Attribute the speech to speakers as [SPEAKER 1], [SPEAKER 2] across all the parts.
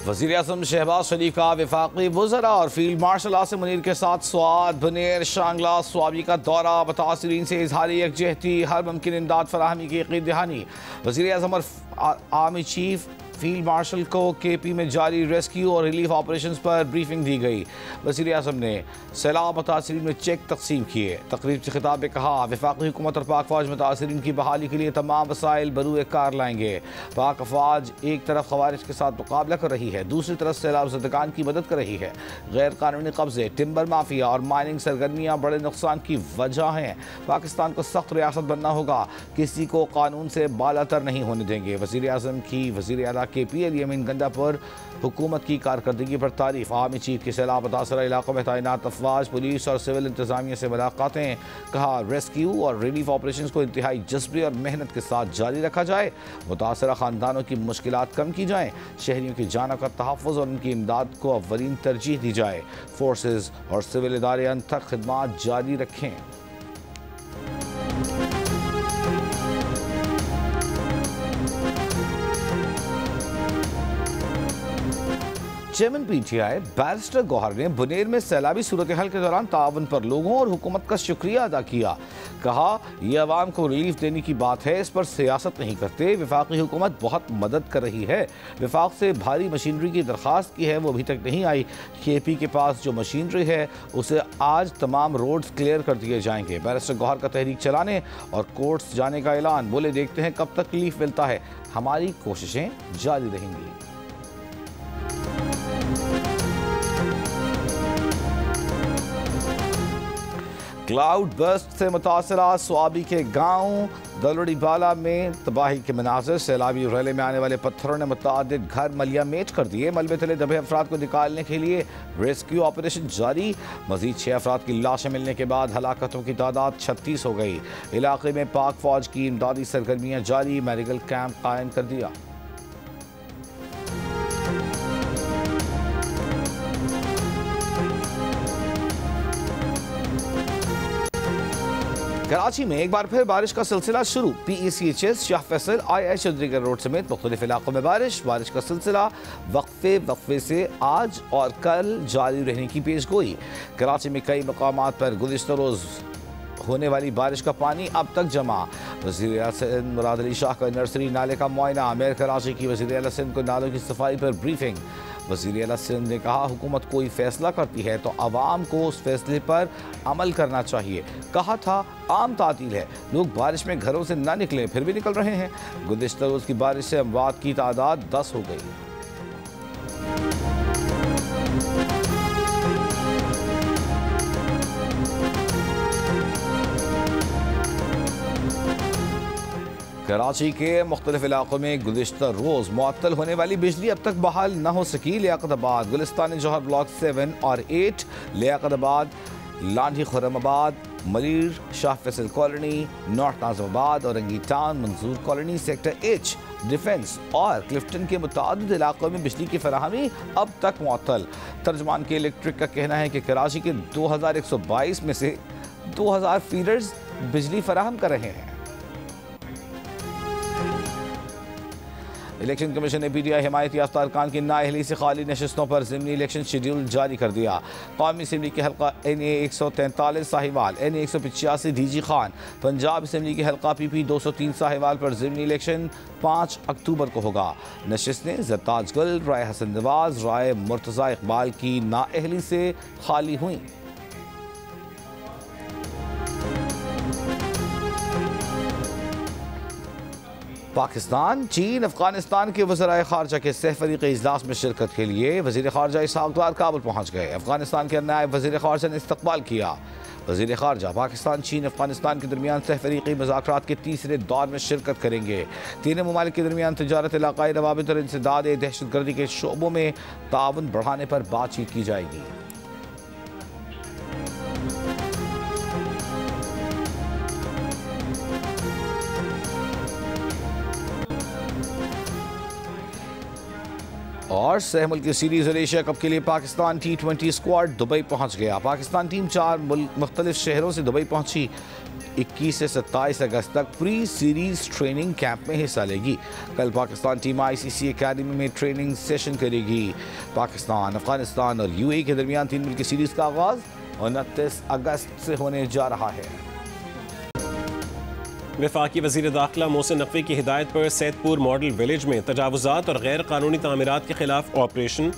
[SPEAKER 1] वज़ीर-ए-आज़म शहबाज शरीफ का वफाकी वज़रा और फील्ड मार्शल आसिम मुनीर के साथ स्वात, बनेर, शांगला, स्वाबी का दौरा, मुतासिरीन से इजहार यकजहती, हर मुमकिन इमदाद फराहमी की यकीन दहानी। वज़ीर-ए-आज़म और आर्मी चीफ फील्ड मार्शल को KP में जारी रेस्क्यू और रिलीफ ऑपरेशंस पर ब्रीफिंग दी गई। वज़ीर-ए-आज़म ने सैलाब मुतासिरीन में चेक तकसीम किए। तकरीब से खिताब में कहा, वफाकी हुकूमत और पाक फौज मुतासिरीन की बहाली के लिए तमाम वसाइल बरूए कार लाएंगे। पाक फौज एक तरफ खवारिज के साथ मुकाबला कर रही है, दूसरी तरफ सैलाब ज़दगान की मदद कर रही है। गैर कानूनी कब्जे, टिम्बर माफिया और माइनिंग सरगर्मियाँ बड़े नुकसान की वजह हैं। पाकिस्तान को सख्त रियासत बनना होगा, किसी को कानून से बालातर नहीं होने देंगे। वज़ीर-ए-आज़म की वज़ीर आला KP अली अमीन गंडापुर हुकूमत की कारकर्दगी पर तारीफ। आर्मी चीफ की सैलाब मुतासरा इलाकों में तैनात अफवाज, पुलिस और सिविल इंतजामिया से मुलाकातें। कहा, रेस्क्यू और रिलीफ ऑपरेशन को इंतहाई जज्बे और मेहनत के साथ जारी रखा जाए। मुतासरा खानदानों की मुश्किलात कम की जाएँ, शहरियों की जान का तहफ़्फ़ुज़ और उनकी इमदाद को अव्वलीन तरजीह दी जाए। फोर्सेज और सिविल इदारे अंत तक खिदमात जारी रखें। चेयरमैन PTI बैरिस्टर गौहर ने बुनेर में सैलाबी सूरत हाल के दौरान ताउन पर लोगों और हुकूमत का शुक्रिया अदा किया। कहा, यह अवाम को रिलीफ देने की बात है, इस पर सियासत नहीं करते। वफाकी हुकूमत बहुत मदद कर रही है। वफाक से भारी मशीनरी की दरख्वास्त की है, वो अभी तक नहीं आई। KP के पास जो मशीनरी है उसे आज तमाम रोड्स क्लियर कर दिए जाएंगे। बैरिस्टर गौहर का तहरीक चलाने और कोर्ट्स जाने का ऐलान। बोले, देखते हैं कब तक रिलीफ मिलता है, हमारी कोशिशें जारी रहेंगी। क्लाउड बर्स्ट से मुतासरा स्वाबी के गांव दलोड़ी बाला में तबाही के मनाज़र। सैलाबी रैले में आने वाले पत्थरों ने मुतादिद घर मलिया मेट कर दिए। मलबे तले दबे अफराद को निकालने के लिए रेस्क्यू ऑपरेशन जारी। मजीद 6 अफराद की लाशें मिलने के बाद हलाकतों की तादाद 36 हो गई। इलाके में पाक फौज की इमदादी सरगर्मियाँ जारी। मेडिकल कैंप कायम कर दिया। कराची में एक बार फिर बारिश का सिलसिला शुरू। PECHS, Shah Faisal, II Chaudhrigarh road समेत मुख्तलिफ इलाकों में बारिश का सिलसिला वक्फे से आज और कल जारी रहने की पेशगोई। कराची में कई मकामात पर गुज़िश्ता रोज़ होने वाली बारिश का पानी अब तक जमा। वज़ीर-ए-आला मुराद अली शाह का नर्सरी नाले का मुआयना। मेयर कराची की वज़ीर-ए-आला सिंध को नालों की सफाई पर ब्रीफिंग। वज़ीर-ए-आला सिंध ने कहा, हुकूमत कोई फैसला करती है तो आवाम को उस फैसले पर अमल करना चाहिए। कहा था, आम तातील है, लोग बारिश में घरों से ना निकले, फिर भी निकल रहे हैं। गुज़िश्ता रोज़ की बारिश से अमवात की तादाद 10 हो गई। कराची के मुख्तलिफ इलाकों में गुज़िश्ता रोज़ मुअत्तल होने वाली बिजली अब तक बहाल न हो सकी। लियाकताबाद, गुलिस्तान जौहर ब्लॉक 7 और 8, Liaquatabad, Landhi Khorramabad, Malir, Shah Faisal colony, north Nazimabad, Orangi town, मंजूर कॉलोनी, सेक्टर H, डिफेंस और क्लिफ्टन के मुतादिद इलाकों में बिजली की फराहमी अब तक मुअत्तल। तर्जमान के इलेक्ट्रिक का कहना है कि कराची के 2122 में से 2000 फीडर्स बिजली फराहम कर रहे हैं। इलेक्शन कमीशन ने PTI हिमायती याफ्ता अरकान की नाअहली से खाली नशस्तों पर ज़िमनी इलेक्शन शेड्यूल जारी कर दिया। कौमी असम्बली के हल्का NA 143 Sahiwal, NA 185 DG Khan, Punjab assembly के हल्का PP 203 साहिवाल पर ज़िमनी इलेक्शन 5 अक्टूबर को होगा। नशस्तें ज़रताज गुल, राय हसन नवाज, राय मुर्तज़ा इकबाल की नाअहली से खाली हुई। पाकिस्तान, चीन, अफगानिस्तान के वज़राए ख़ारजा के सहफ़रीक़ इजलास में शिरकत के लिए वज़ीर ख़ारजा इसहाक़ डार काबुल पहुँच गए। अफगानिस्तान के नायब वज़ीर ख़ारजा ने इस्तक़बाल किया। वज़ीर ख़ारजा पाकिस्तान, चीन, अफगानिस्तान के दरमियान सहफ़रीक़ी मुज़ाकरात के तीसरे दौर में शिरकत करेंगे। तीनों ममालिक के दरमियान तिजारत, इलाक़ाई रवाबित और इंसदाद दहशतगर्दी के शोबों में ताउन बढ़ाने पर बातचीत की जाएगी। और सहमुल्की सीरीज और एशिया कप के लिए पाकिस्तान T20 स्क्वाड दुबई पहुंच गया। पाकिस्तान टीम 4 मुख्तलिफ शहरों से दुबई पहुंची। 21 से 27 अगस्त तक प्री सीरीज ट्रेनिंग कैंप में हिस्सा लेगी। कल पाकिस्तान टीम ICC एकेडमी में ट्रेनिंग सेशन करेगी। पाकिस्तान, अफगानिस्तान और UAE के दरमियान 3 मैच की सीरीज का आगाज 29 अगस्त से होने जा रहा है।
[SPEAKER 2] वफाकी वज़ीर दाखिला मोहसिन नकवी की हिदायत पर सैदपुर मॉडल विलेज में तजावुज़ात और गैर कानूनी तामीरात के खिलाफ ऑपरेशन।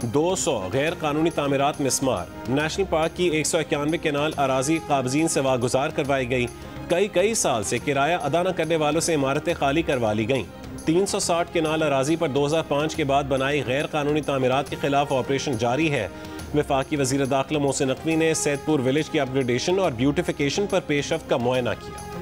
[SPEAKER 2] 200 गैर कानूनी तामीरात मिसमार। नेशनल पार्क की 191 केनाल अराजी काबजीन से वागुजार करवाई गई। कई साल से किराया अदा न करने वालों से इमारतें खाली करवा ली गईं। 360 केनाल अराजी पर 2005 के बाद बनाई गैर कानूनी तामीरात के खिलाफ ऑपरेशन जारी है। वफाकी वज़ीर दाखिला मोहसिन नकवी ने सैदपुर विलेज की अपग्रेडेशन और ब्यूटिफिकेशन पर पेशरफ्त का मुआयना किया।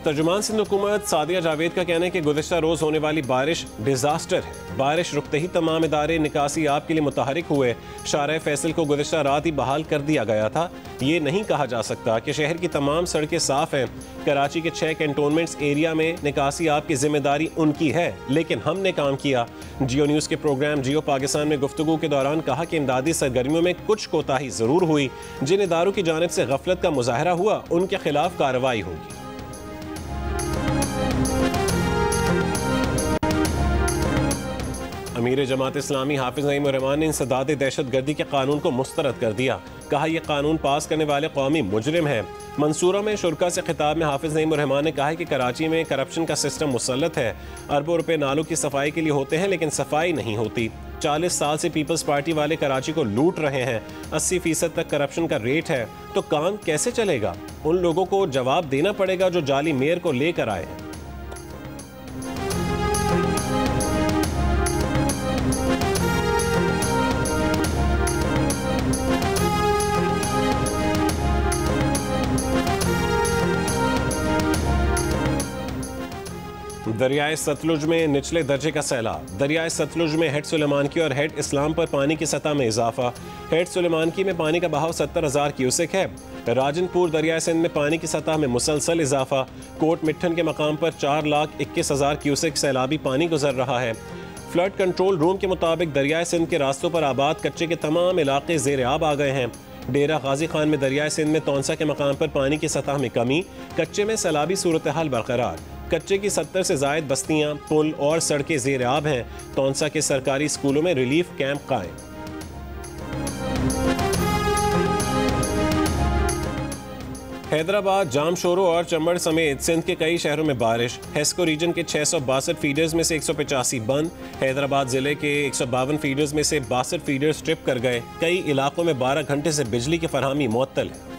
[SPEAKER 2] तर्जुमान सिंध हुकूमत सादिया जावेद का कहना है कि गुज़िश्ता रोज़ होने वाली बारिश डिजास्टर है। बारिश रुकते ही तमाम इदारे निकासी आप के लिए मुतहरिक हुए। शारह फैसल को गुज़िश्ता रात ही बहाल कर दिया गया था। ये नहीं कहा जा सकता कि शहर की तमाम सड़कें साफ हैं। कराची के 6 कैंटोनमेंट्स एरिया में निकासी आप की जिम्मेदारी उनकी है, लेकिन हमने काम किया। जियो न्यूज़ के प्रोग्राम जियो पाकिस्तान में गुफ्तगू के दौरान कहा कि इमदादी सरगर्मियों में कुछ कोताही ज़रूर हुई। जिन इदारों की जानिब से गफलत का मुजाहरा हुआ उनके खिलाफ कार्रवाई होगी। अमीर जमात इस्लामी हाफिज नईम रहमान ने इंसदाद दहशत गर्दी के कानून को मुस्तरद कर दिया। कहा यह कानून पास करने वाले कौमी मुजरिम हैं। मंसूरा में शुरका से खिताब में हाफिज नईम रहमान ने कहा कि कराची में करप्शन का सिस्टम मुसल्लत है। अरबों रुपए नालों की सफाई के लिए होते हैं, लेकिन सफाई नहीं होती। 40 साल से पीपल्स पार्टी वाले कराची को लूट रहे हैं। 80% तक करप्शन का रेट है, तो काम कैसे चलेगा? उन लोगों को जवाब देना पड़ेगा जो जाली मेयर को लेकर आए हैं। दरियाए सतलुज में निचले दर्जे का सैलाब। दरियाए सतलुज में हेड सुलेमानकी और हेड इस्लाम पर पानी की सतह में इजाफा। हेड सुलेमानकी में पानी का बहाव 70,000 क्यूसेक है। राजनपुर दरियाए सिंध में पानी की सतह में मुसलसल इजाफा। कोट मिट्ठन के मकाम पर 4,21,000 क्यूसेक सैलाबी पानी गुजर रहा है। फ्लड कंट्रोल रूम के मुताबिक दरियाए सिंध के रास्तों पर आबाद कच्चे के तमाम इलाके ज़ेर आब आ गए हैं। डेरा गाजी खान में दरियाए सिंध में तौंसा के मकाम पर पानी की सतह में कमी। कच्चे में सैलाबी सूरत हाल बरकरार। कच्चे की 70 से जायद बस्तियां, पुल और सड़कें ज़ेर आब हैं। तौंसा के सरकारी स्कूलों में रिलीफ कैंप कायम। हैदराबाद, जामशोरो और चंबड़ समेत सिंध के कई शहरों में बारिश। हेस्को रीजन के 662 फीडर्स में से 185 बंद। हैदराबाद जिले के 152 फीडर्स में से 62 फीडर्स ट्रिप कर गए। कई इलाकों में 12 घंटे से बिजली की फरहमी मुअत्तल है।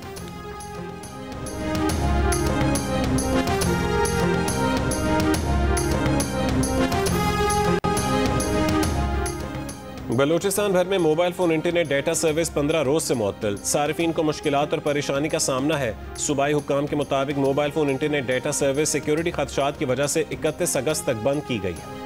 [SPEAKER 2] बलूचिस्तान भर में mobile phone internet data service 15 रोज से मुअत्तल। सारिफीन को मुश्किलात और परेशानी का सामना है। सूबाई हुक्काम के मुताबिक mobile phone internet data service security खदशात की वजह से 31 अगस्त तक बंद की गई है।